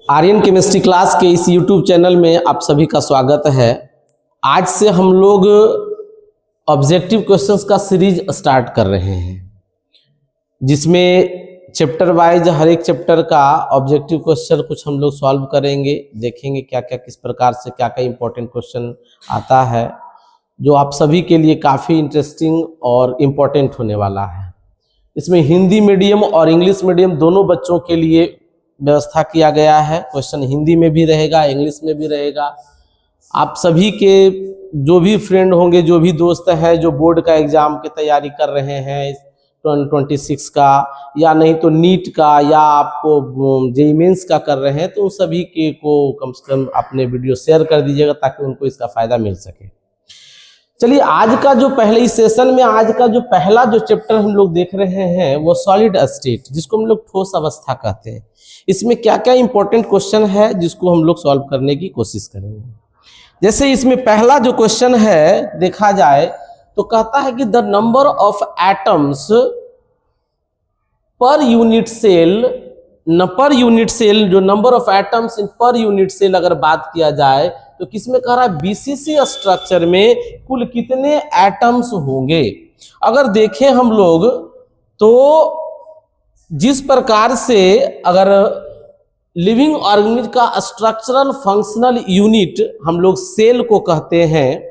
Aryan chemistry class के इस YouTube channel में आप सभी का स्वागत है। आज से हम लोग ऑब्जेक्टिव क्वेश्चंस का सीरीज स्टार्ट कर रहे हैं, जिसमें चैप्टर वाइज हर एक चैप्टर का ऑब्जेक्टिव क्वेश्चन कुछ हम लोग सॉल्व करेंगे, देखेंगे क्या क्या किस प्रकार से क्या क्या इंपॉर्टेंट क्वेश्चन आता है, जो आप सभी के लिए काफ़ी इंटरेस्टिंग और इम्पोर्टेंट होने वाला है। इसमें हिंदी मीडियम और इंग्लिश मीडियम दोनों बच्चों के लिए व्यवस्था किया गया है। क्वेश्चन हिंदी में भी रहेगा, इंग्लिश में भी रहेगा। आप सभी के जो भी फ्रेंड होंगे, जो भी दोस्त हैं जो बोर्ड का एग्ज़ाम की तैयारी कर रहे हैं 2026 का, या नहीं तो नीट का, या आपको जेईई मेंस का कर रहे हैं, तो उन सभी के को कम से कम अपने वीडियो शेयर कर दीजिएगा ताकि उनको इसका फ़ायदा मिल सके। चलिए, आज का जो पहले इस सेशन में आज का जो पहला जो चैप्टर हम लोग देख रहे हैं वो सॉलिड स्टेट, जिसको हम लोग ठोस अवस्था कहते हैं। इसमें क्या क्या इंपॉर्टेंट क्वेश्चन है जिसको हम लोग सॉल्व करने की कोशिश करेंगे। जैसे इसमें पहला जो क्वेश्चन है देखा जाए तो कहता है कि the number of atoms per unit cell, per unit cell जो number of atoms in per unit cell अगर बात किया जाए तो किसमें कह रहा है, बीसीसी स्ट्रक्चर में कुल कितने एटम्स होंगे। अगर देखें हम लोग तो जिस प्रकार से अगर लिविंग ऑर्गेनिज्म का स्ट्रक्चरल फंक्शनल यूनिट हम लोग सेल को कहते हैं,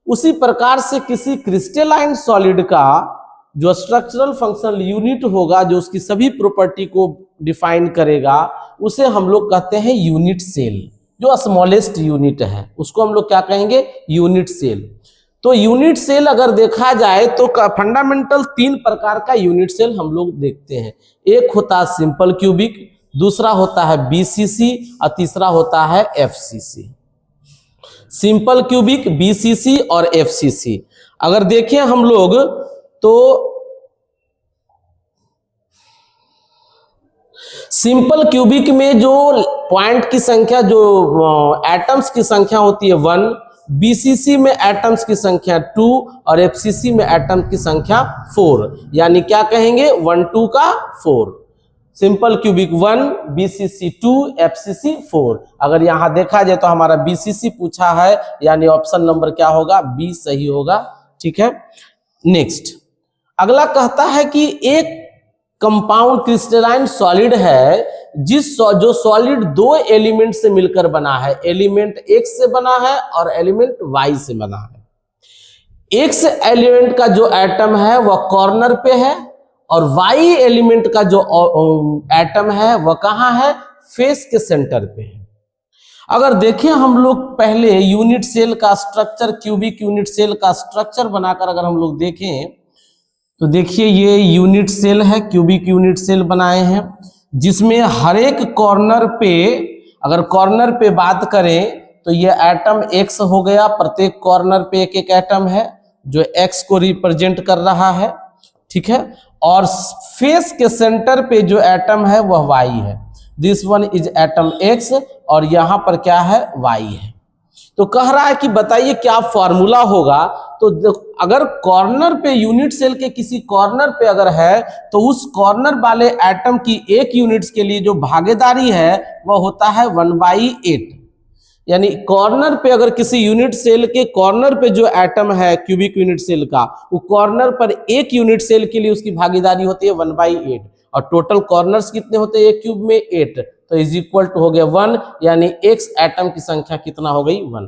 उसी प्रकार से किसी क्रिस्टलाइन सॉलिड का जो स्ट्रक्चरल फंक्शनल यूनिट होगा, जो उसकी सभी प्रॉपर्टी को डिफाइन करेगा, उसे हम लोग कहते हैं यूनिट सेल। जो स्मॉलेस्ट यूनिट है उसको हम लोग क्या कहेंगे, यूनिट सेल। तो यूनिट सेल अगर देखा जाए तो फंडामेंटल 3 प्रकार का यूनिट सेल हम लोग देखते हैं। एक होता है सिंपल क्यूबिक, दूसरा होता है बीसीसी और तीसरा होता है एफसीसी। सिंपल क्यूबिक, बीसीसी और एफसीसी अगर देखें हम लोग तो सिंपल क्यूबिक में जो पॉइंट की संख्या, जो एटम्स की संख्या होती है 1, बीसीसी में एटम्स की संख्या 2 और एफसीसी में एटम की संख्या 4, यानी क्या कहेंगे 1 2 का 4। Simple cubic 1, BCC 2, FCC 4। अगर यहां देखा जाए तो हमारा बीसीसी पूछा है, यानी ऑप्शन नंबर क्या होगा, बी सही होगा। ठीक है, नेक्स्ट अगला कहता है कि एक कंपाउंड क्रिस्टलाइन सॉलिड है जो सॉलिड 2 एलिमेंट से मिलकर बना है। एलिमेंट X से बना है और एलिमेंट Y से बना है। X एलिमेंट का जो एटम है वह कॉर्नर पे है और Y एलिमेंट का जो एटम है वह कहाँ है, फेस के सेंटर पे है। अगर देखें हम लोग पहले यूनिट सेल का स्ट्रक्चर, क्यूबिक यूनिट सेल का स्ट्रक्चर बनाकर अगर हम लोग देखें तो देखिए ये यूनिट सेल है, क्यूबिक यूनिट सेल बनाए हैं, जिसमें हर एक कॉर्नर पे, अगर कॉर्नर पे बात करें तो ये एटम X हो गया। प्रत्येक कॉर्नर पे एक एक एटम है जो X को रिप्रेजेंट कर रहा है। ठीक है, और फेस के सेंटर पे जो एटम है वह Y है। This one is atom X और यहाँ पर क्या है, Y है। तो कह रहा है कि बताइए क्या फॉर्मूला होगा। तो अगर कॉर्नर पे यूनिट सेल के किसी कॉर्नर पे अगर है तो उस कॉर्नर वाले एटम की एक यूनिट्स के लिए जो भागीदारी है वह होता है 1/8। यानी कॉर्नर पे अगर किसी यूनिट सेल के कॉर्नर पे जो एटम है क्यूबिक यूनिट सेल का, वो कॉर्नर पर एक यूनिट सेल के लिए उसकी भागीदारी होती है 1/8 और टोटल कॉर्नर्स कितने होते हैं एक क्यूब में, 8, तो इज इक्वल टू हो गया 1, यानी X एटम की संख्या कितना हो गई, 1।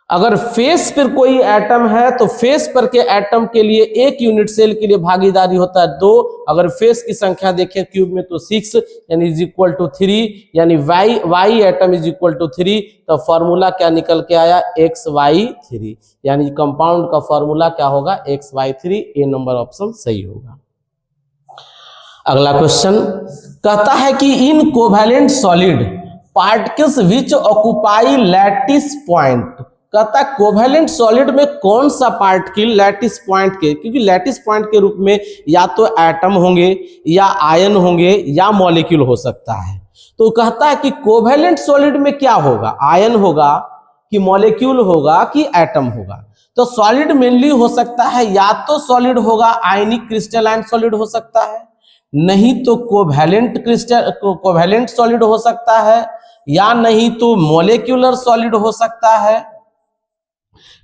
अगर फेस पर कोई एटम है तो फेस पर के एटम के लिए एक यूनिट सेल के लिए भागीदारी होता है 2। अगर फेस की संख्या देखें क्यूब में तो 6, यानी इज इक्वल टू 3, यानी Y atom is equal to 3। तो फॉर्मूला क्या निकल के आया, XY3, यानी कंपाउंड का फॉर्मूला क्या होगा, XY3। ए नंबर ऑप्शन सही होगा। अगला क्वेश्चन कहता है कि in covalent solid particles which occupy lattice point, कहता है कोवैलेंट सॉलिड में कौन सा पार्टिकल लैटिस पॉइंट के, क्योंकि लैटिस पॉइंट के रूप में या तो एटम होंगे या आयन होंगे या मॉलिक्यूल हो सकता है। तो कहता है कि कोवैलेंट सॉलिड में क्या होगा, आयन होगा कि मॉलिक्यूल होगा कि एटम होगा। तो सॉलिड मेनली हो सकता है, या तो सॉलिड होगा आयनिक क्रिस्टलाइन सॉलिड हो सकता है, नहीं तो कोवैलेंट सॉलिड हो सकता है, या नहीं तो मॉलिक्यूलर सॉलिड हो सकता है,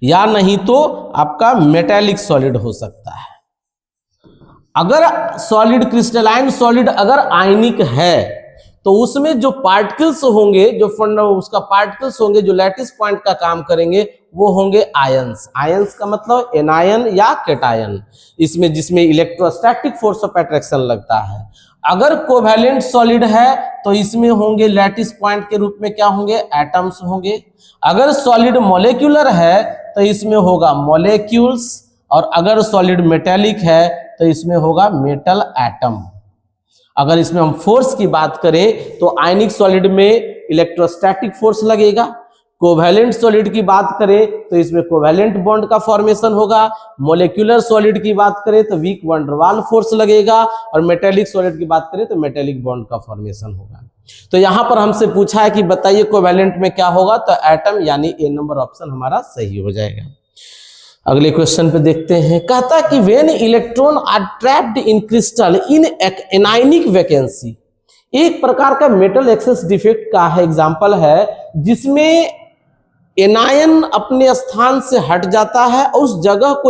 या नहीं तो आपका मेटेलिक सॉलिड हो सकता है। अगर सॉलिड क्रिस्टलाइन सॉलिड अगर आयनिक है तो उसमें जो पार्टिकल्स होंगे, जो उसका पार्टिकल्स होंगे जो लैटिस पॉइंट का काम करेंगे, वो होंगे आयंस। आयंस का मतलब एनायन या कैटायन, इसमें जिसमें इलेक्ट्रोस्टैटिक फोर्स ऑफ अट्रैक्शन लगता है। अगर कोवैलेंट सॉलिड है तो इसमें होंगे लैटिस पॉइंट के रूप में क्या होंगे, एटम्स होंगे। अगर सॉलिड मॉलिक्यूलर है तो इसमें होगा मॉलिक्यूल्स, और अगर सॉलिड मेटेलिक है तो इसमें होगा मेटल एटम। अगर इसमें हम फोर्स की बात करें तो आयनिक सॉलिड में इलेक्ट्रोस्टैटिक फोर्स लगेगा। कोवैलेंट सॉलिड की बात करें तो इसमें कोवैलेंट बॉन्ड का फॉर्मेशन होगा। मॉलिक्यूलर सॉलिड की बात करें तो weak van der Waals force लगेगा, और मेटेलिक सॉलिड की बात करें तो मेटेलिक बॉन्ड का फॉर्मेशन होगा। तो यहां पर हमसे पूछा है कि बताइए कोवैलेंट में क्या होगा, तो एटम, यानी ए नंबर ऑप्शन हमारा सही हो जाएगा। अगले क्वेश्चन पे देखते हैं। कहता कि when electron are trapped in crystal in anionic vacancy, एक प्रकार का मेटल एक्सेस डिफेक्ट का है एग्जांपल है, जिसमें एनायन अपने स्थान से हट जाता है और उस जगह को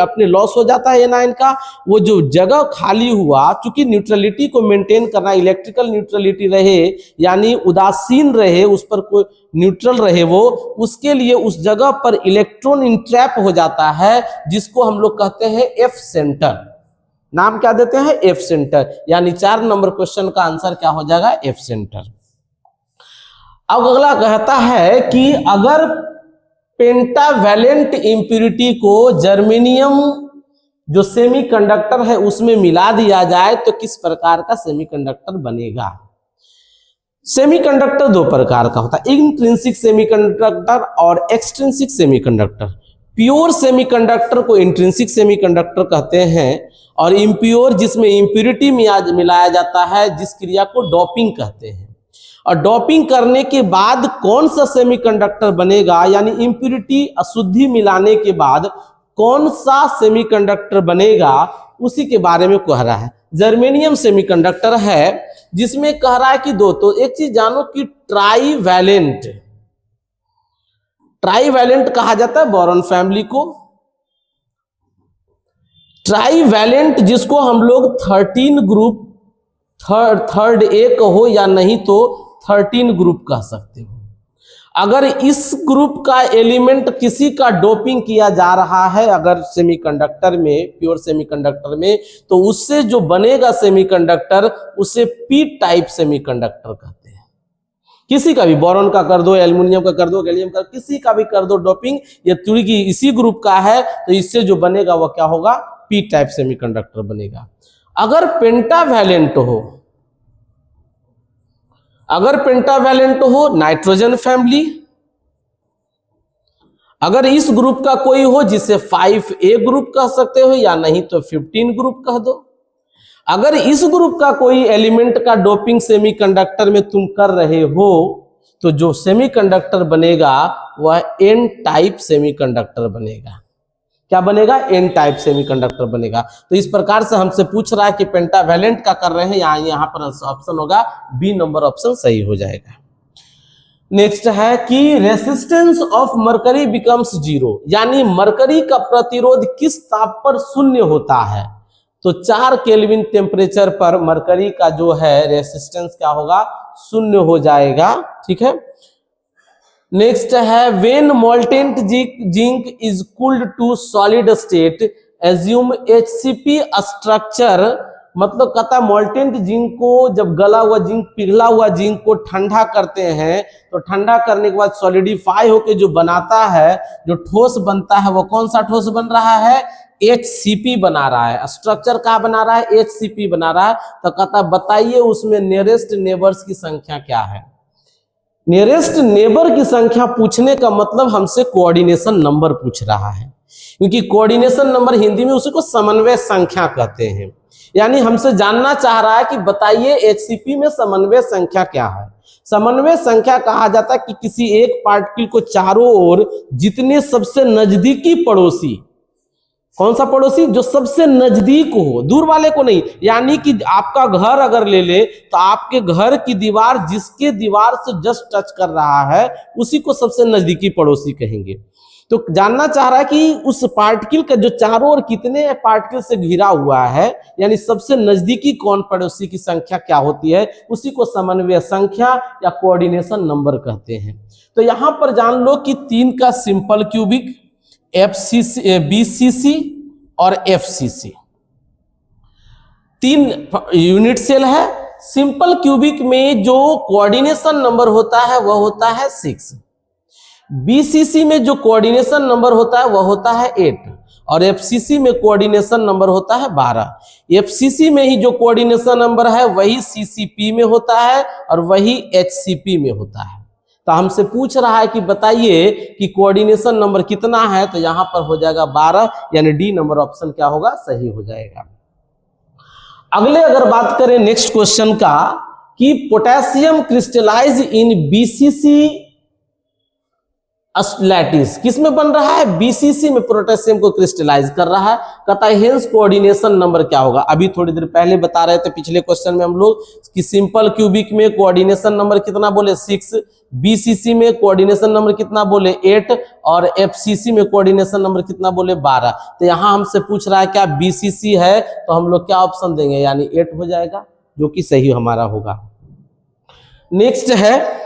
अपने लॉस हो जाता है एनायन का। वो जो जगह खाली हुआ, चूंकि न्यूट्रलिटी को मेंटेन करना, इलेक्ट्रिकल न्यूट्रलिटी रहे, यानी उदासीन रहे, उस पर कोई न्यूट्रल रहे वो, उसके लिए उस जगह पर इलेक्ट्रॉन इंट्रैप हो जाता है, जिसको हम लोग कहते हैं एफ सेंटर। नाम क्या देते हैं, एफ सेंटर। यानी 4 नंबर क्वेश्चन का आंसर क्या हो जाएगा, एफ सेंटर। अब अगला कहता है कि अगर पेंटावैलेंट इंप्यूरिटी को जर्मेनियम जो सेमीकंडक्टर है उसमें मिला दिया जाए तो किस प्रकार का सेमीकंडक्टर बनेगा। सेमीकंडक्टर 2 प्रकार का होता है, इंट्रिंसिक सेमीकंडक्टर और एक्सट्रिंसिक सेमीकंडक्टर। प्योर सेमीकंडक्टर को इंट्रिंसिक सेमीकंडक्टर कहते हैं, और इम्प्योर जिसमें इंप्यूरिटी मिलाया जाता है, जिस क्रिया को डोपिंग कहते हैं। और डोपिंग करने के बाद कौन सा सेमीकंडक्टर बनेगा, यानी इंप्यूरिटी अशुद्धि मिलाने के बाद कौन सा सेमीकंडक्टर बनेगा, उसी के बारे में कह रहा है। जर्मेनियम सेमीकंडक्टर है, जिसमें कह रहा है कि तो एक चीज जानो कि ट्राईवैलेंट कहा जाता है बोरॉन फैमिली को। ट्राईवैलेंट जिसको हम लोग 13 ग्रुप, थर्ड ए कहो या नहीं तो 13 ग्रुप कह सकते हो। अगर इस ग्रुप का एलिमेंट किसी का डोपिंग किया जा रहा है अगर सेमीकंडक्टर में, प्योर सेमीकंडक्टर में, तो उससे जो बनेगा सेमीकंडक्टर, उसे पी टाइप सेमीकंडक्टर कहते हैं। किसी का भी, बोरॉन का कर दो, एल्युमिनियम का कर दो, गैलियम का, किसी का भी कर दो डोपिंग, ये चूंकि इसी ग्रुप का है तो इससे जो बनेगा वह क्या होगा, पी टाइप सेमीकंडक्टर बनेगा। अगर पेंटावैलेंट हो नाइट्रोजन फैमिली। अगर इस ग्रुप का कोई हो जिसे 5A ग्रुप कह सकते हो, या नहीं तो 15 ग्रुप कह दो। अगर इस ग्रुप का कोई एलिमेंट का डोपिंग सेमीकंडक्टर में तुम कर रहे हो, तो जो सेमीकंडक्टर बनेगा वह एन टाइप सेमीकंडक्टर बनेगा। क्या बनेगा, एन टाइप सेमीकंडक्टर बनेगा। तो इस प्रकार से हमसे पूछ रहा है कि पेंटावैलेंट का कर रहे हैं, यहाँ पर ऑप्शन होगा बी नंबर ऑप्शन सही हो जाएगा। नेक्स्ट है कि रेसिस्टेंस ऑफ मरकरी बिकम्स 0, यानी मरकरी का प्रतिरोध किस ताप पर शून्य होता है। तो 4 केल्विन टेम्परेचर पर मरकरी का जो है रेसिस्टेंस क्या होगा, शून्य हो जाएगा। ठीक है। नेक्स्ट है when molten zinc is cooled to solid state assume HCP structure. मतलब कहता मोल्टेन जिंक को जब गला हुआ जिंक, पिघला हुआ जिंक को ठंडा करते हैं, तो ठंडा करने के बाद सॉलिडिफाई होके जो बनाता है, जो ठोस बनता है, वो कौन सा ठोस बन रहा है, HCP बना रहा है। स्ट्रक्चर क्या बना रहा है, HCP बना रहा है। तो कहता बताइए उसमें नियरेस्ट नेबर्स की संख्या क्या है। नियरेस्ट नेबर की संख्या पूछने का मतलब हमसे कोऑर्डिनेशन नंबर पूछ रहा है, क्योंकि कोऑर्डिनेशन नंबर हिंदी में उसी को समन्वय संख्या कहते हैं। यानी हमसे जानना चाह रहा है कि बताइए HCP में समन्वय संख्या क्या है। समन्वय संख्या कहा जाता है कि किसी एक पार्टिकल को चारों ओर जितने सबसे नजदीकी पड़ोसी कौन सा पड़ोसी? जो सबसे नजदीक हो, दूर वाले को नहीं। यानी कि आपका घर अगर ले ले तो आपके घर की दीवार जिसके दीवार से जस्ट टच कर रहा है उसी को सबसे नजदीकी पड़ोसी कहेंगे। तो जानना चाह रहा है कि उस पार्टिकल का जो चारों ओर कितने पार्टिकल से घिरा हुआ है, यानी सबसे नजदीकी कौन पड़ोसी की संख्या क्या होती है, उसी को समन्वय संख्या या कोऑर्डिनेशन नंबर कहते हैं। तो यहां पर जान लो कि 3 का सिंपल क्यूबिक, FCC, BCC और FCC 3 यूनिट सेल है। सिंपल क्यूबिक में जो कोऑर्डिनेशन नंबर होता है वह होता है 6, BCC में जो कोऑर्डिनेशन नंबर होता है वह होता है 8 और FCC में कोऑर्डिनेशन नंबर होता है 12। FCC में ही जो कोऑर्डिनेशन नंबर है वही CCP में होता है और वही HCP में होता है। तो हमसे पूछ रहा है कि बताइए कि कोऑर्डिनेशन नंबर कितना है, तो यहां पर हो जाएगा 12, यानी डी नंबर ऑप्शन क्या होगा, सही हो जाएगा। अगले अगर बात करें नेक्स्ट क्वेश्चन का कि पोटेशियम क्रिस्टलाइज इन BCC लैटिस, किसमें बन रहा है? BCC में पोटेशियम को क्रिस्टलाइज कर रहा है। कहता है हेंस कोऑर्डिनेशन नंबर क्या होगा। अभी थोड़ी देर पहले बता रहे थे पिछले क्वेश्चन में हम लोग कि सिंपल क्यूबिक में कोऑर्डिनेशन नंबर कितना बोले 6, BCC में कोऑर्डिनेशन नंबर कितना बोले 8 और FCC में कोऑर्डिनेशन नंबर कितना बोले 12। तो यहां हमसे पूछ रहा है क्या BCC है, तो हम लोग क्या ऑप्शन देंगे, यानी 8 हो जाएगा, जो कि सही हमारा होगा। नेक्स्ट है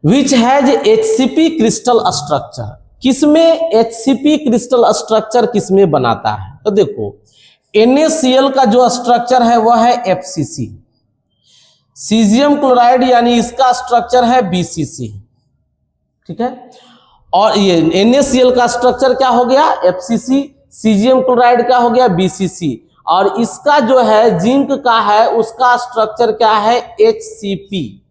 which has HCP crystal structure, किसमें HCP क्रिस्टल स्ट्रक्चर किसमें बनाता है? तो देखो NaCl का जो स्ट्रक्चर है वह है FCC, सीजियम क्लोराइड यानी इसका स्ट्रक्चर है BCC, ठीक है। और ये NaCl का स्ट्रक्चर क्या हो गया, FCC, सीजियम क्लोराइड क्या हो गया, BCC, और इसका जो है जिंक का है उसका स्ट्रक्चर क्या है, HCP।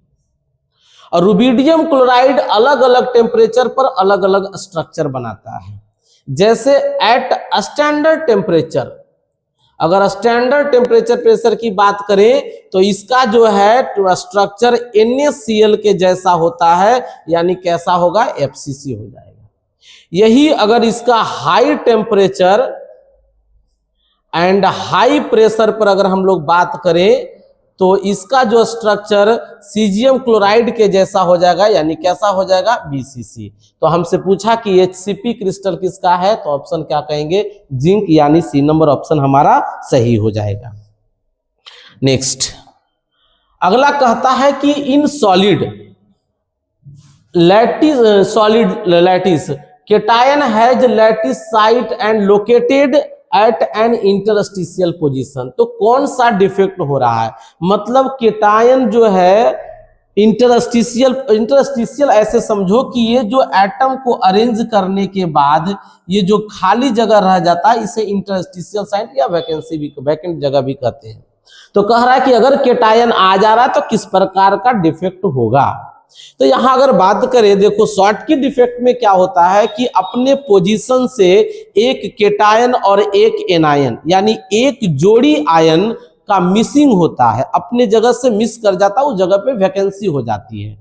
और रुबिडियम क्लोराइड अलग अलग टेम्परेचर पर अलग अलग स्ट्रक्चर बनाता है। जैसे एट स्टैंडर्ड टेम्परेचर, अगर स्टैंडर्ड टेम्परेचर प्रेशर की बात करें तो इसका जो है स्ट्रक्चर NaCl के जैसा होता है, यानी कैसा होगा, FCC हो जाएगा। यही अगर इसका high temperature and high pressure पर अगर हम लोग बात करें तो इसका जो स्ट्रक्चर सीजियम क्लोराइड के जैसा हो जाएगा, यानी कैसा हो जाएगा, BCC। तो हमसे पूछा कि HCP क्रिस्टल किसका है, तो ऑप्शन क्या कहेंगे, जिंक, यानी सी नंबर ऑप्शन हमारा सही हो जाएगा। नेक्स्ट अगला कहता है कि in solid lattice cation has lattice site and located at an interstitial position. तो कौन सा डिफेक्ट हो रहा है, मतलब केटायन जो है इंटरस्टिशियल ऐसे समझो कि ये जो एटम को अरेंज करने के बाद ये जो खाली जगह रह जाता है इसे इंटरस्टिशियल साइट या वैकेंट जगह भी कहते हैं। तो कह रहा है कि अगर केटायन आ जा रहा है तो किस प्रकार का डिफेक्ट होगा। तो यहां अगर बात करें, देखो शॉर्ट की डिफेक्ट में क्या होता है कि अपने पोजीशन से एक केटायन और एक एनायन यानी एक जोड़ी आयन का मिसिंग होता है, अपने जगह से मिस कर जाता है, उस जगह पे वैकेंसी हो जाती है।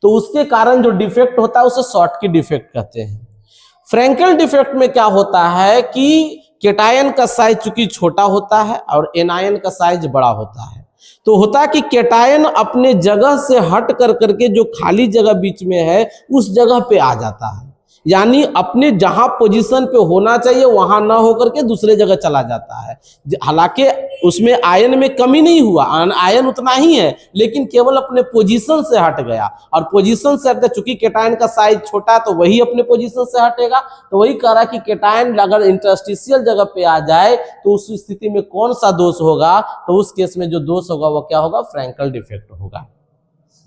तो उसके कारण जो डिफेक्ट होता है उसे शॉर्ट की डिफेक्ट कहते हैं। फ्रैंकल डिफेक्ट में क्या होता है कि केटायन का साइज चूंकि छोटा होता है और एनायन का साइज बड़ा होता है, तो होता है कि केटायन अपने जगह से हट कर करके जो खाली जगह बीच में है उस जगह पे आ जाता है, यानी अपने जहां पोजीशन पे होना चाहिए वहां ना होकर के दूसरे जगह चला जाता है। हालांकि उसमें आयन में कमी नहीं हुआ, आयन उतना ही है, लेकिन केवल अपने पोजीशन से हट गया। और पोजीशन से हट, चूंकि केटायन का साइज छोटा तो वही अपने पोजीशन से हटेगा। तो वही कह रहा कि केटायन अगर इंटरस्टिशियल जगह पे आ जाए तो उस स्थिति में कौन सा दोष होगा, तो उस केस में जो दोष होगा वो क्या होगा, फ्रैंकल डिफेक्ट होगा।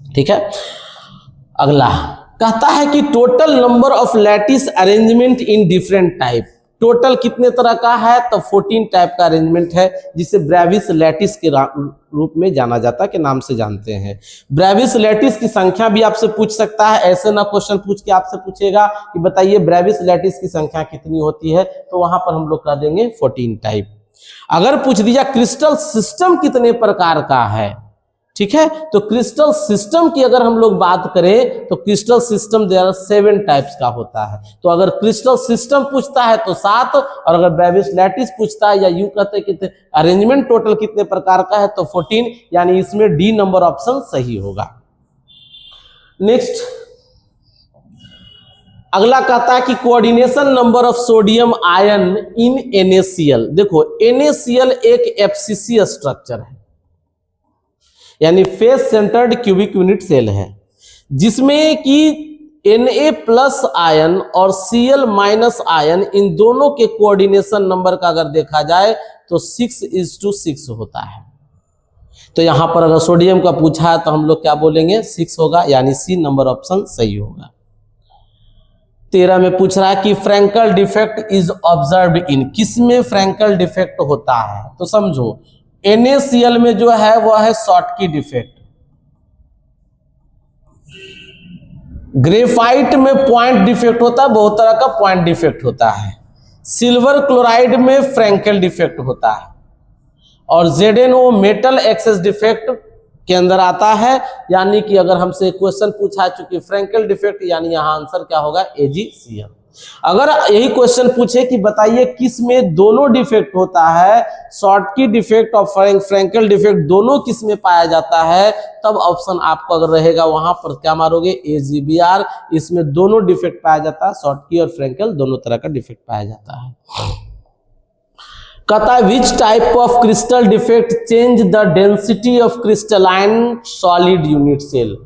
ठीक है, अगला कहता है कि total number of lattice arrangement in different type. Total कितने तरह का है, तो 14 टाइप का अरेंजमेंट है, जिसे ब्रेविस लैटिस के रूप में जाना जाता है, के नाम से जानते हैं। ब्रेविस लैटिस की संख्या भी आपसे पूछ सकता है, ऐसे ना क्वेश्चन पूछ के आपसे पूछेगा कि बताइए ब्रेविस लैटिस की संख्या कितनी होती है, तो वहां पर हम लोग कह देंगे 14 टाइप। अगर पूछ दिया क्रिस्टल सिस्टम कितने प्रकार का है, ठीक है। तो क्रिस्टल सिस्टम की अगर हम लोग बात करें तो crystal system there are 7 types का होता है। तो अगर क्रिस्टल सिस्टम पूछता है तो 7, और अगर ब्रेविस लैटिस पूछता है या यूं कहते हैं कितने अरेंजमेंट टोटल कितने प्रकार का है तो 14, यानी इसमें डी नंबर ऑप्शन सही होगा। नेक्स्ट अगला कहता है कि coordination number of sodium ion in NaCl। देखो NaCl एक FCC स्ट्रक्चर है, यानी face centred cubic unit cell है, जिसमें कि Na+ आयन और Cl- आयन इन दोनों के कोऑर्डिनेशन नंबर का अगर देखा जाए तो 6:6 होता है। तो यहां पर अगर सोडियम का पूछा है तो हम लोग क्या बोलेंगे, 6 होगा, यानी सी नंबर ऑप्शन सही होगा। 13 में पूछ रहा है कि Frenkel defect is observed in, किसमें फ्रैंकल डिफेक्ट होता है। तो समझो NaCl में जो है वह है शॉर्टकी डिफेक्ट, ग्रेफाइट में पॉइंट डिफेक्ट होता है, बहुत तरह का पॉइंट डिफेक्ट होता है, सिल्वर क्लोराइड में फ्रैंकल डिफेक्ट होता है, और ZnO मेटल एक्सेस डिफेक्ट के अंदर आता है। यानी कि अगर हमसे क्वेश्चन पूछा चूंकि फ्रैंकल डिफेक्ट, यानी यहां आंसर क्या होगा, AgCl। अगर यही क्वेश्चन पूछे कि बताइए किस में दोनों डिफेक्ट होता है, शॉर्टकी डिफेक्ट और फ्रैंकल डिफेक्ट दोनों किस में पाया जाता है, तब ऑप्शन आपको अगर रहेगा वहां पर क्या मारोगे, AgBr। इसमें दोनों डिफेक्ट पाया जाता है, शॉर्टकी और फ्रैंकल दोनों तरह का डिफेक्ट पाया जाता है। कहता है which type of crystal defect change the density of crystalline solid unit cell,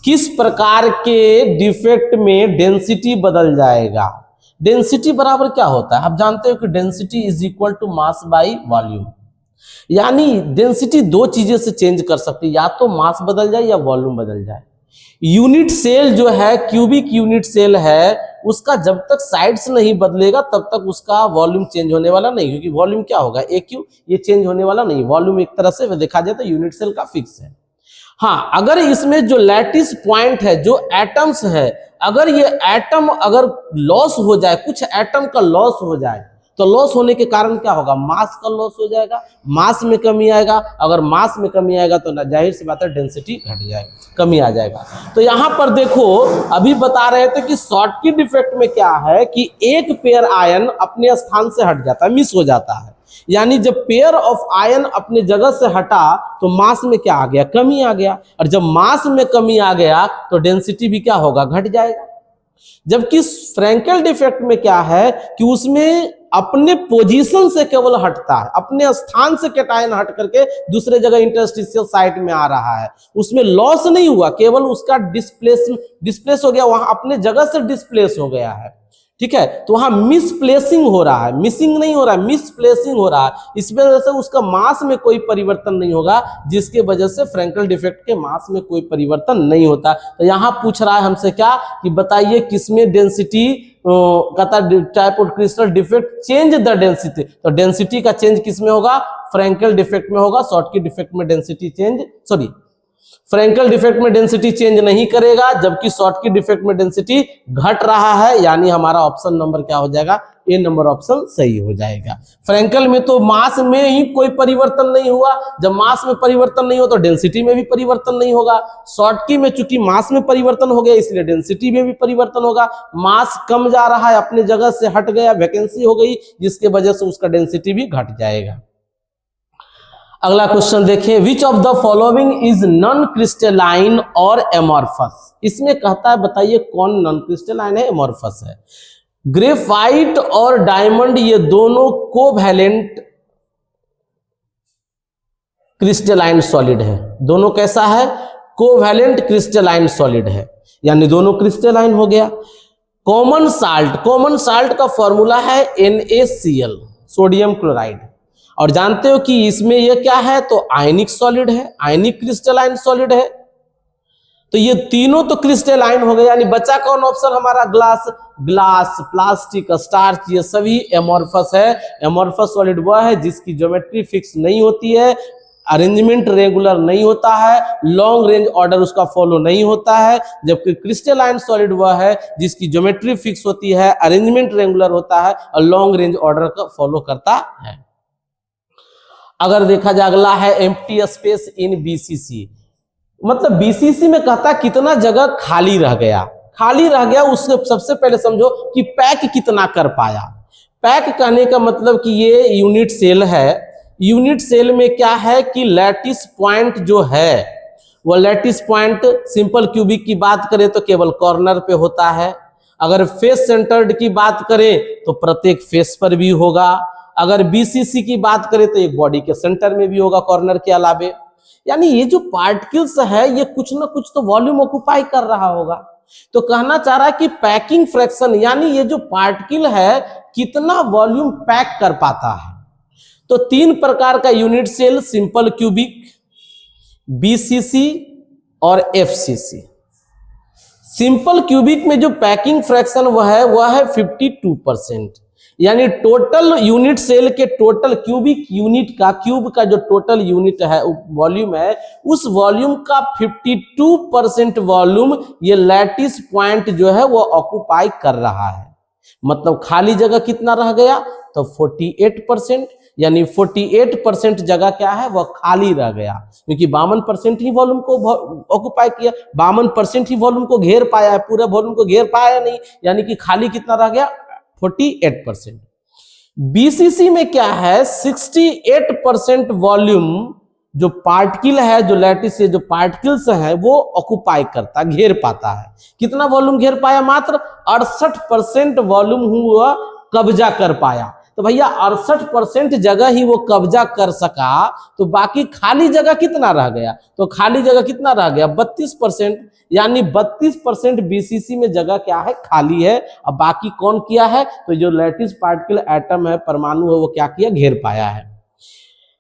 किस प्रकार के डिफेक्ट में डेंसिटी बदल जाएगा। डेंसिटी बराबर क्या होता है, आप जानते हो कि density is equal to mass by volume, यानी डेंसिटी दो चीजें से चेंज कर सकती है, या तो मास बदल जाए या वॉल्यूम बदल जाए। यूनिट सेल जो है, क्यूबिक यूनिट सेल है, उसका जब तक साइड्स नहीं बदलेगा तब तक उसका वॉल्यूम चेंज होने वाला नहीं, क्योंकि वॉल्यूम क्या होगा, AQ, ये चेंज होने वाला नहीं। वॉल्यूम एक तरह से देखा जाए तो यूनिट सेल का फिक्स है। हाँ, अगर इसमें जो लैटिस पॉइंट है, जो एटम्स है, अगर ये एटम अगर लॉस हो जाए, कुछ एटम का लॉस हो जाए, तो लॉस होने के कारण क्या होगा, मास का लॉस हो जाएगा, मास में कमी आएगा। अगर मास में कमी आएगा तो जाहिर सी बात है डेंसिटी घट जाएगा, कमी आ जाएगा। तो यहां पर देखो अभी बता रहे थे कि शॉर्टकी डिफेक्ट में क्या है कि एक पेयर आयन अपने स्थान से हट जाता है, मिस हो जाता है। यानी जब पेयर ऑफ आयन अपने जगह से हटा तो मास में क्या आ गया, कमी आ गया, और जब मास में कमी आ गया तो डेंसिटी भी क्या होगा, घट जाएगा। जबकि फ्रैंकल डिफेक्ट में क्या है कि उसमें अपने पोजीशन से केवल हटता है, अपने स्थान से कैटायन हट करके दूसरे जगह इंटरस्टिशियल साइट में आ रहा है, उसमें लॉस नहीं हुआ, केवल उसका डिस्प्लेस हो गया, वहां अपने जगह से डिस्प्लेस हो गया है। ठीक है, तो वहां मिसप्लेसिंग हो रहा है, मिसिंग नहीं हो रहा है, मिसप्लेसिंग हो रहा है। इस वजह से उसका मास में कोई परिवर्तन नहीं होगा, जिसके वजह से फ्रैंकल डिफेक्ट के मास में कोई परिवर्तन नहीं होता। तो यहां पूछ रहा है हमसे क्या कि बताइए किसमें डेंसिटी, कहता type of crystal defect change the density, तो डेंसिटी का चेंज किसमें होगा, फ्रैंकल डिफेक्ट में होगा। शॉर्टकी डिफेक्ट में density change, sorry Frenkel defect में डेंसिटी चेंज नहीं करेगा, जबकि शॉर्टकी डिफेक्ट में डेंसिटी घट रहा है, यानी हमारा ऑप्शन नंबर क्या हो जाएगा, ए नंबर ऑप्शन सही हो जाएगा। फ्रैंकल में तो मास में ही कोई परिवर्तन नहीं हुआ, जब मास में परिवर्तन नहीं हो तो डेंसिटी में भी परिवर्तन नहीं होगा। शॉर्टकी में चूंकि मास में परिवर्तन हो गया इसलिए डेंसिटी में भी परिवर्तन होगा। मास कम जा रहा है, अपने जगह से हट गया, वैकेंसी हो गई, जिसके वजह से उसका डेंसिटी भी घट जाएगा। अगला क्वेश्चन देखिए, which of the following is non crystalline और एमॉर्फस। इसमें कहता है बताइए कौन नॉन क्रिस्टलाइन है, एमॉर्फस है। ग्रेफाइट और डायमंड ये दोनों कोवैलेंट क्रिस्टलाइन सॉलिड है। दोनों कैसा है, कोवैलेंट क्रिस्टलाइन सॉलिड है, यानी दोनों क्रिस्टलाइन हो गया। कॉमन साल्ट का फॉर्मूला है NaCl, सोडियम क्लोराइड, और जानते हो कि इसमें ये क्या है, तो आयनिक सॉलिड है, आयनिक क्रिस्टलाइन सॉलिड है। तो ये तीनों तो क्रिस्टलाइन हो गए, यानी बचा कौन ऑप्शन हमारा, ग्लास, प्लास्टिक, स्टार्च, ये सभी एमॉर्फस है। एमॉर्फस सॉलिड वह है जिसकी ज्योमेट्री फिक्स नहीं होती है, अरेंजमेंट रेगुलर नहीं होता है, लॉन्ग रेंज ऑर्डर उसका फॉलो नहीं होता है। जबकि क्रिस्टलाइन सॉलिड वह है जिसकी ज्योमेट्री फिक्स होती है, अरेंजमेंट रेगुलर होता है और लॉन्ग रेंज ऑर्डर का फॉलो करता है। अगर देखा जाए अगला है एम्प्टी स्पेस इन BCC। मतलब बीसीसी में कहता कितना जगह खाली रह गया, खाली रह गया उससे सबसे पहले समझो कि पैक कितना कर पाया। पैक कहने का मतलब कि ये यूनिट सेल है, यूनिट सेल में क्या है कि लैटिस पॉइंट जो है वो लैटिस पॉइंट सिंपल क्यूबिक की बात करें तो केवल कॉर्नर पे होता है, अगर फेस सेंटर्ड की बात करें तो प्रत्येक फेस पर भी होगा, अगर बीसीसी की बात करें तो एक बॉडी के सेंटर में भी होगा कॉर्नर के अलावे। यानी ये जो पार्टिकल्स है ये कुछ ना कुछ तो वॉल्यूम ऑक्युपाई कर रहा होगा। तो कहना चाह रहा है कि पैकिंग फ्रैक्शन यानी ये जो पार्टिकल है कितना वॉल्यूम पैक कर पाता है। तो तीन प्रकार का unit cell, simple cubic, BCC और एफसीसी। सिंपल क्यूबिक में जो पैकिंग फ्रैक्शन वह है 52%, यानी टोटल यूनिट सेल के टोटल क्यूबिक यूनिट का, क्यूब का जो टोटल यूनिट है वॉल्यूम है, उस वॉल्यूम का 52% वॉल्यूम ये लैटिस पॉइंट जो है वो ऑक्युपाई कर रहा है। मतलब खाली जगह कितना रह गया तो 48%, यानी 48% जगह क्या है वह खाली रह गया, क्योंकि 52% ही वॉल्यूम को ऑक्युपाई किया, 52% ही वॉल्यूम को घेर पाया है, पूरा वॉल्यूम को घेर पाया नहीं, यानी कि खाली कितना रह गया 48%। बीसीसी में क्या है 68% वॉल्यूम जो पार्टिकल है, जो लैटिस से जो पार्टिकल्स है वो ऑक्युपाई करता, घेर पाता है। कितना वॉल्यूम घेर पाया, मात्र 68% वॉल्यूम हुआ कब्जा कर पाया। तो भैया 68% जगह ही वो कब्जा कर सका, तो बाकी खाली जगह कितना रह गया, तो खाली जगह कितना रह गया 32%, यानी 32% बीसीसी में जगह क्या है खाली है। अब बाकी कौन किया है, तो जो लैटिस पार्टिकल एटम है, परमाणु है, वो क्या किया, घेर पाया है।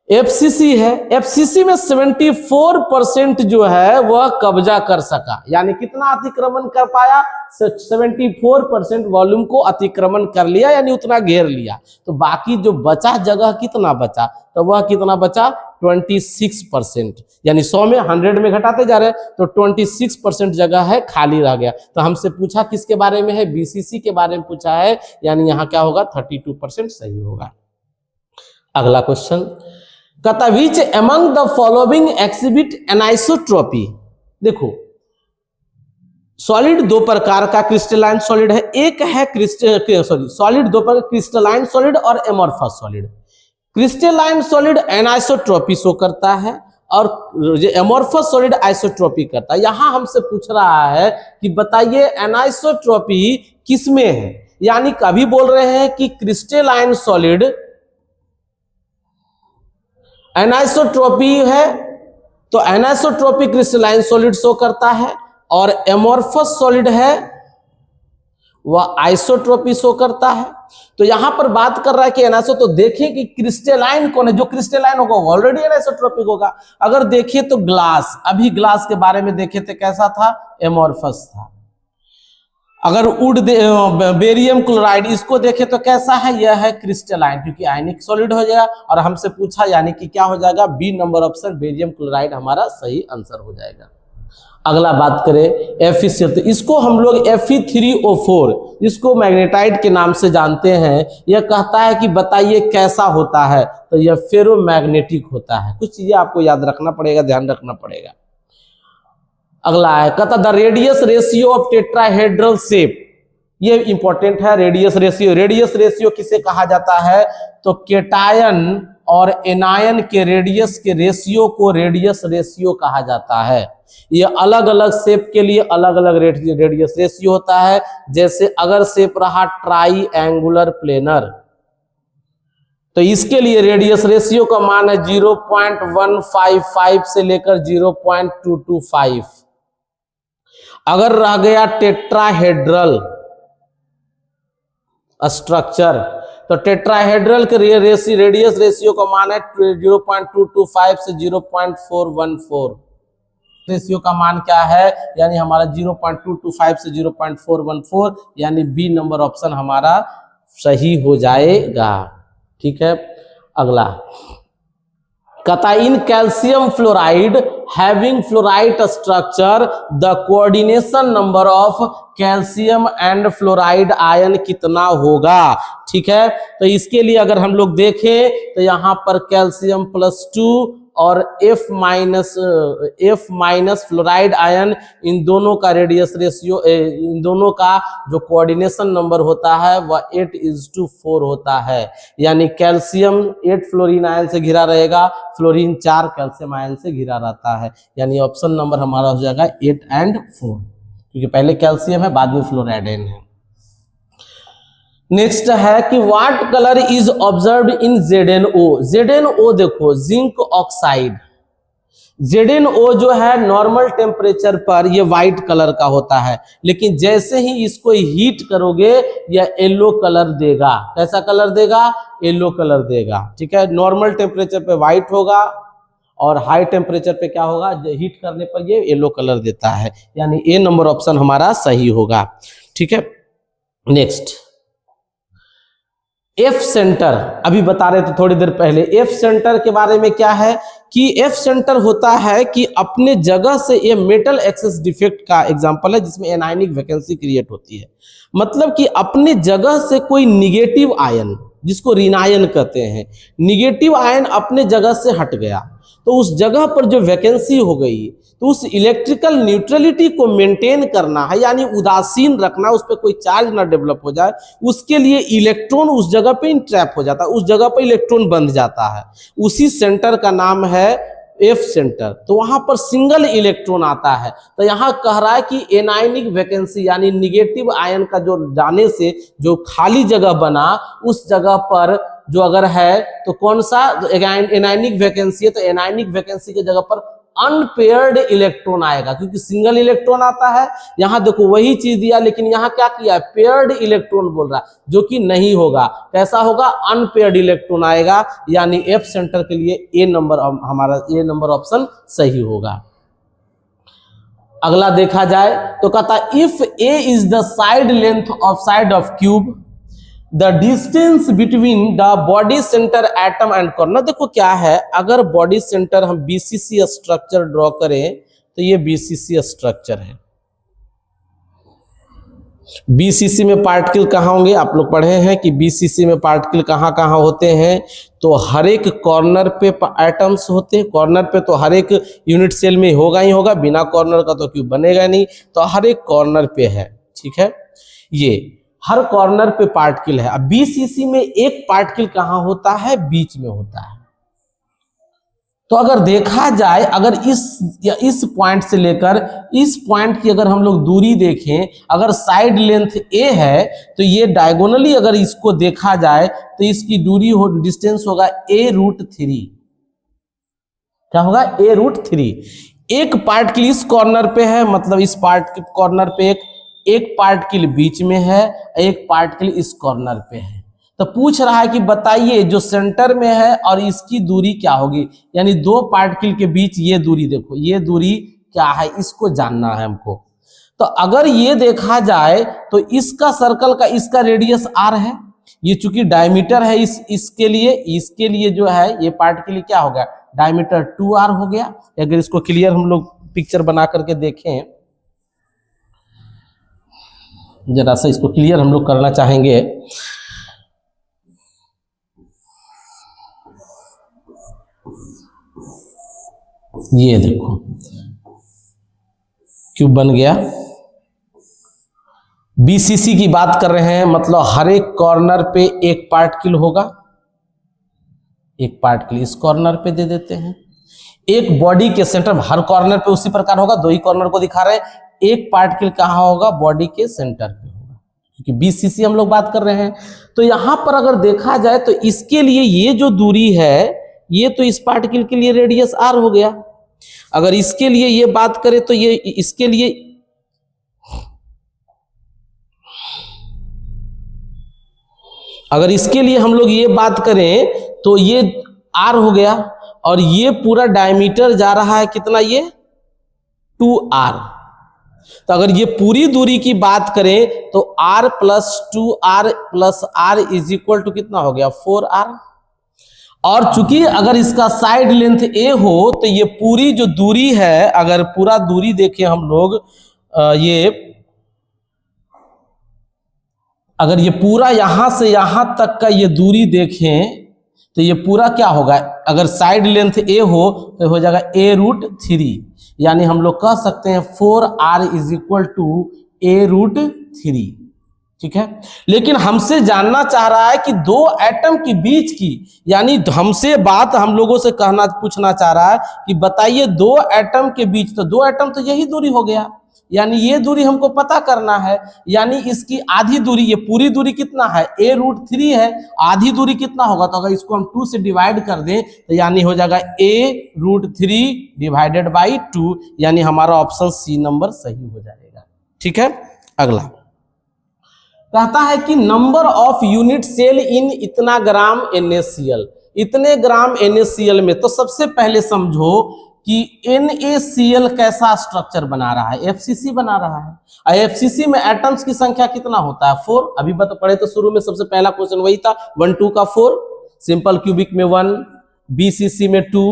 एफसीसी है, एफसीसी में 74% जो है वह कब्जा कर सका, यानी कितना अतिक्रमण कर पाया, 74% वॉल्यूम को अतिक्रमण कर लिया, यानी उतना घेर लिया। तो बाकी जो बचा जगह कितना बचा, तो वह कितना बचा 26%, यानी 100 में 100 में घटाते जा रहे हैं तो 26% जगह है खाली रह गया। तो हमसे पूछा किसके बारे में है, बीसीसी के बारे में पूछा है, यानी यहाँ क्या होगा 32% सही होगा। अगला क्वेश्चन कहता which among the following exhibit anisotropy. देखो सॉलिड दो प्रकार का क्रिस्टलाइन सॉलिड है, एक है सॉलिड दो प्रकार क्रिस्टलाइन सॉलिड और amorphous solid. Crystalline solid anisotropy show करता है और एमॉर्फस सॉलिड आइसोट्रॉपी करता है। यहां हमसे पूछ रहा है कि बताइए एनाइसोट्रॉपी किसमें है, यानी कभी बोल रहे हैं कि क्रिस्टलाइन सॉलिड एनाइसोट्रॉपी है तो एनाइसोट्रॉपी क्रिस्टलाइन सॉलिड शो करता है, और एमॉर्फस सॉलिड है वह आइसोट्रॉपी शो करता है। तो यहां पर बात कर रहा है कि एनाइसो, तो देखें कि क्रिस्टलाइन कौन है, जो क्रिस्टलाइन होगा ऑलरेडी एनाइसोट्रॉपिक होगा। अगर देखें तो ग्लास, अभी ग्लास के बारे में देखे थे कैसा था, एमॉर्फस था। अगर वुड बेरियम क्लोराइड इसको देखें तो कैसा है, यह है क्रिस्टलाइन, क्योंकि आयनिक सॉलिड हो जाएगा। और हमसे पूछा यानी कि क्या हो जाएगा, B number option barium chloride हमारा सही आंसर हो जाएगा। अगला बात करें Fe, तो इसको हम लोग Fe3O4 इसको मैग्नेटाइट के नाम से जानते हैं। यह कहता है कि बताइए कैसा होता है, तो यह फेरोमैग्नेटिक होता है। कुछ चीजें आपको याद रखना पड़ेगा, ध्यान रखना पड़ेगा। अगला है कहता the radius ratio of tetrahedral shape, ये इंपॉर्टेंट है। रेडियस रेशियो, रेडियस रेशियो किसे कहा जाता है, तो केटायन और एनायन के रेडियस के रेशियो को रेडियस रेशियो कहा जाता है। ये अलग अलग शेप के लिए अलग अलग रेडियस रेशियो होता है। जैसे अगर शेप रहा ट्राई एंगुलर प्लेनर, तो इसके लिए रेडियस रेशियो का मान है 0.155 से लेकर 0.225। अगर रह गया टेट्राहेड्रल स्ट्रक्चर, तो टेट्राहेड्रल के रेडियस रेशियो का मान है 0.225 से 0.414। रेशियो का मान क्या है, यानी हमारा 0.225 से 0.414, यानी बी नंबर ऑप्शन हमारा सही हो जाएगा। ठीक है। अगला कहता in calcium fluoride having fluoride structure the coordination number of calcium and fluoride ion कितना होगा। ठीक है, तो इसके लिए अगर हम लोग देखें तो यहाँ पर कैल्शियम +2 और F माइनस फ्लोराइड आयन, इन दोनों का रेडियस रेशियो, इन दोनों का जो कोऑर्डिनेशन नंबर होता है वह 8:4 होता है। यानी कैल्शियम 8 फ्लोरीन आयन से घिरा रहेगा, फ्लोरीन 4 कैल्शियम आयन से घिरा रहता है। यानी ऑप्शन नंबर हमारा हो जाएगा 8 और 4, क्योंकि पहले कैल्शियम है बाद में फ्लोराइड आयन है। नेक्स्ट है कि what colour is observed in ZnO। ZnO देखो जिंक ऑक्साइड, ZnO जो है नॉर्मल टेम्परेचर पर ये व्हाइट कलर का होता है, लेकिन जैसे ही इसको हीट करोगे यह येलो कलर देगा। कैसा कलर देगा? येलो कलर देगा। ठीक है, नॉर्मल टेम्परेचर पे व्हाइट होगा और हाई टेम्परेचर पे क्या होगा? हीट करने पर ये येलो कलर देता है। यानी ए नंबर ऑप्शन हमारा सही होगा। ठीक है, नेक्स्ट एफ सेंटर, अभी बता रहे थे थोड़ी देर पहले। एफ सेंटर के बारे में क्या है कि एफ सेंटर होता है कि अपने जगह से, ये मेटल एक्सेस डिफेक्ट का एग्जांपल है जिसमें एनायनिक वैकेंसी क्रिएट होती है। मतलब कि अपने जगह से कोई निगेटिव आयन, जिसको ऋण आयन कहते हैं, निगेटिव आयन अपने जगह से हट गया, तो उस जगह पर जो वैकेंसी हो गई, तो उस इलेक्ट्रिकल न्यूट्रलिटी को मेंटेन करना है, यानी उदासीन रखना, उस पर कोई चार्ज ना डेवलप हो जाए, उसके लिए इलेक्ट्रॉन उस जगह पे इंट्रैप हो जाता है, उस जगह पे इलेक्ट्रॉन बंध जाता है। उसी सेंटर का नाम है एफ सेंटर। तो वहां पर सिंगल इलेक्ट्रॉन आता है। तो यहाँ कह रहा है कि एनायनिक वैकेंसी यानी निगेटिव आयन का जो जाने से जो खाली जगह बना, उस जगह पर जो अगर है तो कौन सा एनायनिक वैकेंसी है, तो एनायनिक वैकेंसी की जगह पर अनपेयर्ड इलेक्ट्रॉन आएगा, क्योंकि सिंगल इलेक्ट्रॉन आता है। यहां देखो वही चीज दिया, लेकिन यहां क्या किया है? पेयर्ड इलेक्ट्रॉन बोल रहा है, जो कि नहीं होगा। कैसा होगा? अनपेयर्ड इलेक्ट्रॉन आएगा। यानी एफ सेंटर के लिए ए नंबर, हमारा ए नंबर ऑप्शन सही होगा। अगला देखा जाए तो कहता है if A is the side length of side of cube, the distance between the body centre atom and corner. देखो क्या है, अगर बॉडी सेंटर हम बीसीसी स्ट्रक्चर ड्रॉ करें तो ये बीसीसी स्ट्रक्चर है। बीसीसी में पार्टिकल कहाँ होंगे? आप लोग पढ़े हैं कि बीसीसी में पार्टिकल कहाँ कहाँ होते हैं। तो हर एक कॉर्नर पे एटम्स होते हैं। कॉर्नर पे तो हर एक यूनिट सेल में होगा ही होगा, बिना कॉर्नर का तो क्यों बनेगा नहीं। तो हर एक कॉर्नर पे है। ठीक है, ये हर कॉर्नर पे पार्टिकल है। अब बीसीसी में एक पार्टिकल कहाँ होता है? बीच में होता है। तो अगर देखा जाए, अगर इस पॉइंट से लेकर इस पॉइंट की अगर हम लोग दूरी देखें, अगर साइड लेंथ ए है तो ये डायगोनली अगर इसको देखा जाए तो इसकी दूरी डिस्टेंस होगा a√3। क्या होगा? a√3। एक पार्टिकल इस कॉर्नर पे है, मतलब इस कॉर्नर पे एक पार्टिकल बीच में है, एक पार्टिकल इस कॉर्नर पे है। तो पूछ रहा है कि बताइए जो सेंटर में है और इसकी दूरी क्या होगी। यानी दो पार्टिकल के बीच ये दूरी, देखो ये दूरी क्या है, इसको जानना है हमको। तो अगर ये देखा जाए तो इसका सर्कल का इसका रेडियस r है, ये चूंकि डायमीटर है इसके लिए जो है ये पार्ट के लिए क्या हो गया? डायमीटर 2r हो गया। अगर इसको क्लियर हम लोग पिक्चर बना करके देखें, जरा सा इसको क्लियर हम लोग करना चाहेंगे। ये देखो क्यूब बन गया। बीसीसी की बात कर रहे हैं, मतलब हर एक कॉर्नर पे एक पार्टिकल होगा। एक पार्टिकल इस कॉर्नर पे दे देते हैं। एक बॉडी के सेंटर, हर कॉर्नर पे उसी प्रकार होगा। दो ही कॉर्नर को दिखा रहे हैं। एक पार्टिकल कहाँ होगा? बॉडी के सेंटर पे होगा, क्योंकि बीसीसी हम लोग बात कर रहे हैं। तो यहां पर अगर देखा जाए तो इसके लिए ये जो दूरी है, ये तो इस पार्टिकल के लिए रेडियस r हो गया। अगर इसके लिए ये बात करें तो ये इसके लिए, अगर इसके लिए हम लोग ये बात करें तो ये r हो गया, और ये पूरा डायमीटर जा रहा है कितना? ये 2r। तो अगर ये पूरी दूरी की बात करें तो r + 2r + r = कितना हो गया? 4r। और चूंकि अगर इसका साइड लेंथ a हो तो ये पूरी जो दूरी है, अगर पूरा दूरी देखें हम लोग, अगर ये पूरा यहां से यहां तक का ये दूरी देखें तो ये पूरा क्या होगा, अगर साइड लेंथ ए हो तो हो जाएगा a√3, यानी हम लोग कह सकते हैं 4r is equal to a√3। ठीक है, लेकिन हमसे जानना चाह रहा है कि दो एटम के बीच की, यानी हमसे बात हम लोगों से कहना पूछना चाह रहा है कि बताइए दो एटम के बीच, तो दो एटम तो यही दूरी हो गया, यानी ये दूरी हमको पता करना है, यानी इसकी आधी दूरी, ये पूरी दूरी कितना है a√3 है, आधी दूरी कितना होगा, तो अगर इसको हम 2 से डिवाइड कर दें तो यानी हो जाएगा a√3 डिवाइडेड बाई 2, यानी हमारा ऑप्शन सी नंबर सही हो जाएगा। ठीक है, अगला कहता है कि नंबर ऑफ यूनिट सेल इन इतना ग्राम NaCl, इतने ग्राम NaCl में, तो सबसे पहले समझो कि NaCl कैसा स्ट्रक्चर बना रहा है, FCC बना रहा है, और FCC में एटम्स की संख्या कितना होता है 4, अभी बता पढ़े तो शुरू में सबसे पहला क्वेश्चन वही था, 1 2 का 4, सिंपल क्यूबिक में 1, BCC में 2,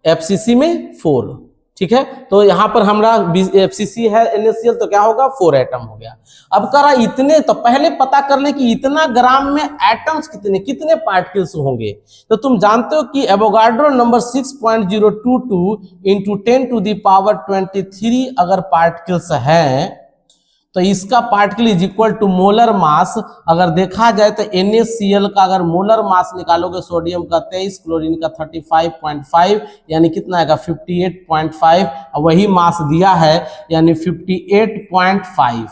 FCC में 4। ठीक है, तो यहाँ पर हमारा FCC है NaCl, तो क्या होगा 4 एटम हो गया। अब कह रहा इतने, तो पहले पता कर ले कि इतना ग्राम में एटम्स कितने पार्टिकल्स होंगे, तो तुम जानते हो कि एवोगाड्रो नंबर 6.022 इंटू 10⁻23 अगर पार्टिकल्स हैं, तो इसका particle is equal to molar mass. अगर देखा जाए तो NaCl का अगर मोलर मास निकालोगे, सोडियम का 23, क्लोरीन का 35.5, यानी कितना आएगा 58.5, और वही मास दिया है यानी 58.5,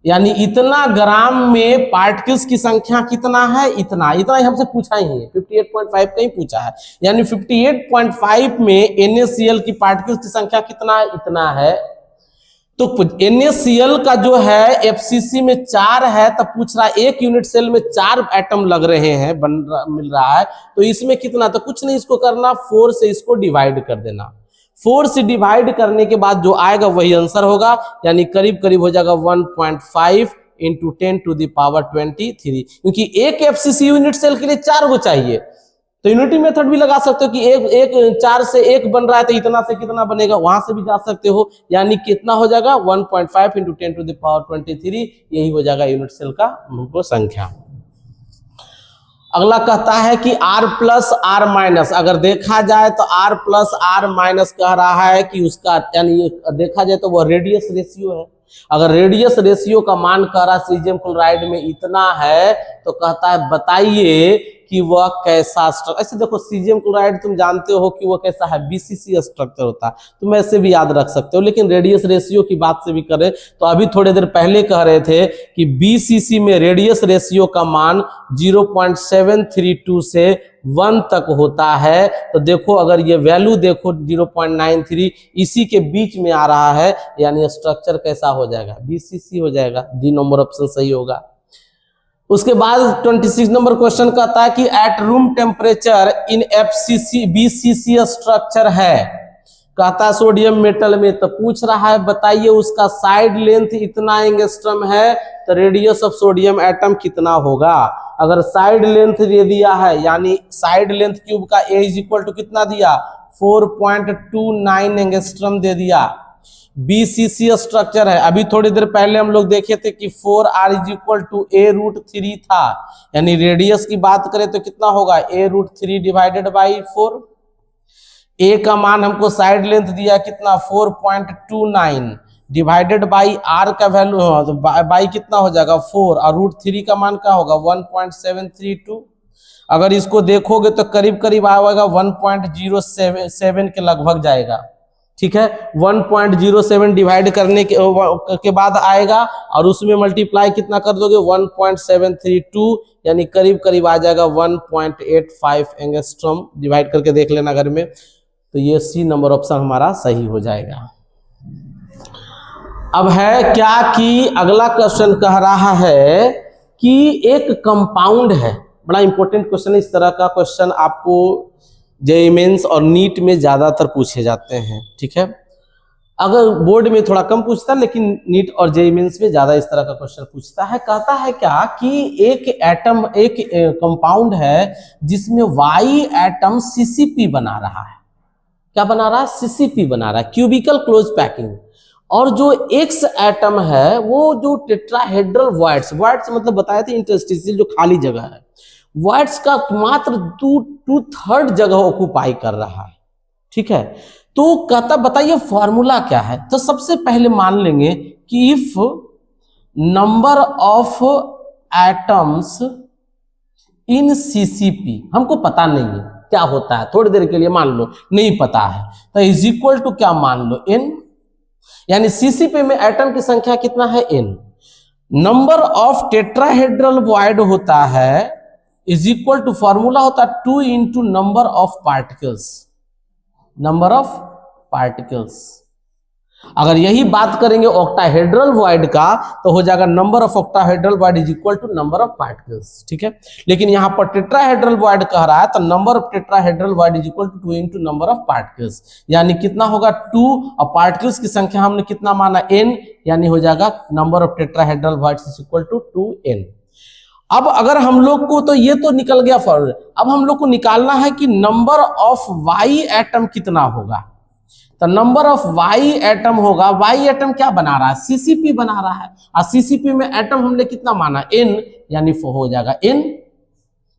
यानी इतना ग्राम में पार्टिकल्स की संख्या कितना है, इतना ही हमसे पूछा ही है, 58.5 का ही पूछा है, यानी 58.5 में NaCl की पार्टिकल्स की संख्या कितना है, इतना है। तो NaCl का जो है FCC में 4 है, तो पूछ रहा है एक यूनिट सेल में 4 एटम लग रहे हैं, मिल रहा है, तो इसमें कितना, तो कुछ नहीं, इसको करना 4 से इसको डिवाइड कर देना, 4 से डिवाइड करने के बाद जो आएगा वही आंसर होगा, यानी करीब करीब हो जाएगा 1.5 इंटू 10⁻23, क्योंकि एक FCC यूनिट सेल के लिए 4 को चाहिए, तो यूनिटी मेथड भी लगा सकते हो कि एक 4 से 1 बन रहा है तो इतना से कितना बनेगा, वहां से भी जा सकते हो, यानी कितना हो जाएगा 1.5 इंटू 10⁻23, यही हो जाएगा यूनिट सेल का हमको संख्या। अगला कहता है कि R प्लस R माइनस, अगर देखा जाए तो R प्लस R माइनस कह रहा है कि उसका, यानी देखा जाए तो वह रेडियस रेशियो है, अगर रेडियस रेशियो का मान कह रहा है सीजियम क्लोराइड में इतना है, तो कहता है बताइए कि वह कैसा स्ट्रक्चर, ऐसे देखो सीजियम क्लोराइड तुम जानते हो कि वह कैसा है, BCC स्ट्रक्चर होता है, तुम ऐसे भी याद रख सकते हो, लेकिन रेडियस रेशियो की बात से भी करें तो अभी थोड़ी देर पहले कह रहे थे कि BCC में रेडियस रेशियो का मान 0.732 से 1 तक होता है, तो देखो अगर ये वैल्यू देखो 0.93 इसी के बीच में आ रहा है, यानी स्ट्रक्चर कैसा हो जाएगा, BCC हो जाएगा, डी नंबर ऑप्शन सही होगा। उसके बाद 26 नंबर क्वेश्चन कहता है कि at room temperature in FCC BCC structure है, कहता है सोडियम मेटल में, तो पूछ रहा है बताइए उसका साइड लेंथ इतना एंगस्ट्रम है, तो रेडियस ऑफ सोडियम एटम कितना होगा। अगर साइड लेंथ दे दिया है, यानी साइड लेंथ क्यूब का A इज इक्वल टू कितना दिया 4.29 एंगस्ट्रम दे दिया, BCC स्ट्रक्चर है, अभी थोड़ी देर पहले हम लोग देखे थे कि 4R is equal to a√3 था, यानी रेडियस की बात करें तो कितना होगा a√3 डिवाइडेड बाई 4, A का मान हमको साइड लेंथ दिया कितना 4.29 डिवाइडेड बाई R का वैल्यू, तो बाई कितना हो जाएगा 4, और √3 का मान क्या होगा 1.732, अगर इसको देखोगे तो करीब करीब आएगा 1.07 के लगभग जाएगा। ठीक है, 1.07 डिवाइड करने के बाद आएगा, और उसमें मल्टीप्लाई कितना कर दोगे 1.732, यानी करीब करीब आ जाएगा 1.85 एंगस्ट्रॉम, डिवाइड करके देख लेना घर में, तो ये सी नंबर ऑप्शन हमारा सही हो जाएगा। अब है क्या कि अगला क्वेश्चन कह रहा है कि एक कंपाउंड है, बड़ा इंपॉर्टेंट क्वेश्चन है, इस तरह का क्वेश्चन आपको जेईई मेंस और नीट में ज्यादातर पूछे जाते हैं। ठीक है, अगर बोर्ड में थोड़ा कम पूछता है, लेकिन नीट और जेईई मेंस में ज्यादा इस तरह का क्वेश्चन पूछता है। कहता है क्या कि एक एटम, एक कंपाउंड है जिसमें Y एटम CCP बना रहा है, क्या बना रहा है CCP बना रहा है, क्यूबिकल क्लोज पैकिंग, और जो X एटम है वो जो टेट्राहेड्रल वॉइड्स मतलब बताए थे इंटरस्टिशियल जो खाली जगह है, वॉइड्स का मात्र 2/3 जगह ऑक्युपाई कर रहा है। ठीक है, तो कहता बताइए फॉर्मूला क्या है। तो सबसे पहले मान लेंगे कि if number of atoms in CCP, हमको पता नहीं है क्या होता है, थोड़ी देर के लिए मान लो नहीं पता है, तो इज इक्वल टू क्या मान लो n, यानी सीसीपी में एटम की संख्या कितना है n। Number of tetrahedral bond होता है इज इक्वल टू, फॉर्मूला होता है 2 into number of particles, number of particles. अगर यही बात करेंगे ऑक्टाहेड्रल वॉइड का तो हो जाएगा number of octahedral void is equal to number of particles. ठीक है, लेकिन यहां पर टेट्राहेड्रल वॉइड कह रहा है तो number of tetrahedral void is equal to 2 into number of particles, यानी कितना होगा 2, और पार्टिकल्स की संख्या हमने कितना माना n, यानी हो जाएगा number of tetrahedral void is equal to 2n। अब अगर हम लोग को, तो ये तो निकल गया फॉर्मूला, अब हम लोग को निकालना है कि नंबर ऑफ वाई एटम कितना होगा। तो नंबर ऑफ वाई एटम होगा, वाई एटम क्या बना रहा है, सीसीपी बना रहा है, और सीसीपी में एटम हमने कितना माना n, यानी हो जाएगा n,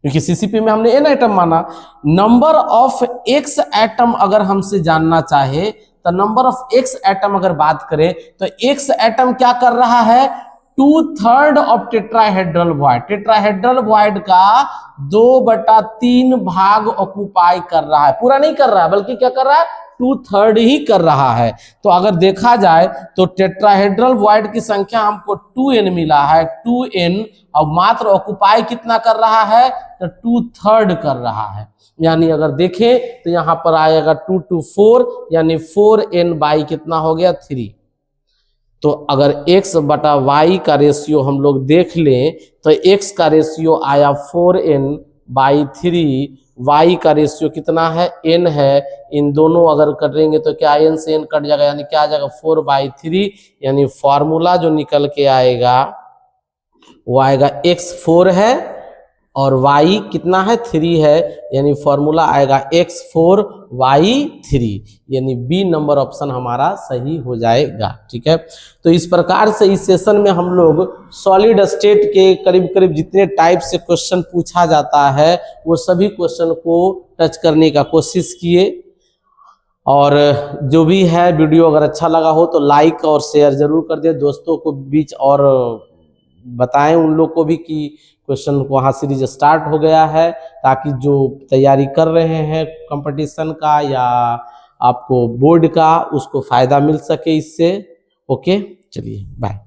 क्योंकि सीसीपी में हमने n एटम माना। नंबर ऑफ x एटम अगर हमसे जानना चाहे तो नंबर ऑफ x एटम अगर बात करें तो x एटम क्या कर रहा है, 2/3 of tetrahedral void, tetrahedral void का 2/3 भाग ऑक्युपाई कर रहा है, पूरा नहीं कर रहा है बल्कि क्या कर रहा है, 2/3 ही कर रहा है। तो अगर देखा जाए तो टेट्राहेड्रल वॉइड की संख्या हमको 2n मिला है, 2n, और मात्र ऑक्युपाई कितना कर रहा है, तो 2/3 कर रहा है। यानी अगर देखें तो यहां पर आएगा 2 to 4, यानी 4n बाई कितना हो गया 3। तो अगर x बटा y का रेशियो हम लोग देख लें तो x का रेशियो आया 4n/3, y का रेशियो कितना है n है, इन दोनों अगर करेंगे तो क्या n से n कट जाएगा, यानी क्या आ जाएगा 4/3, यानी फॉर्मूला जो निकल के आएगा वो आएगा x 4 है और y कितना है 3 है, यानी फॉर्मूला आएगा x4 y3, यानी बी नंबर ऑप्शन हमारा सही हो जाएगा। ठीक है, तो इस प्रकार से इस सेशन में हम लोग सॉलिड स्टेट के करीब करीब जितने टाइप से क्वेश्चन पूछा जाता है वो सभी क्वेश्चन को टच करने का कोशिश किए। और जो भी है वीडियो अगर अच्छा लगा हो तो लाइक और शेयर जरूर कर दे दोस्तों को बीच, और बताएं उन लोग को भी कि क्वेश्चन वहाँ सीरीज स्टार्ट हो गया है, ताकि जो तैयारी कर रहे हैं कंपटीशन का या आपको बोर्ड का उसको फायदा मिल सके इससे। ओके, चलिए बाय।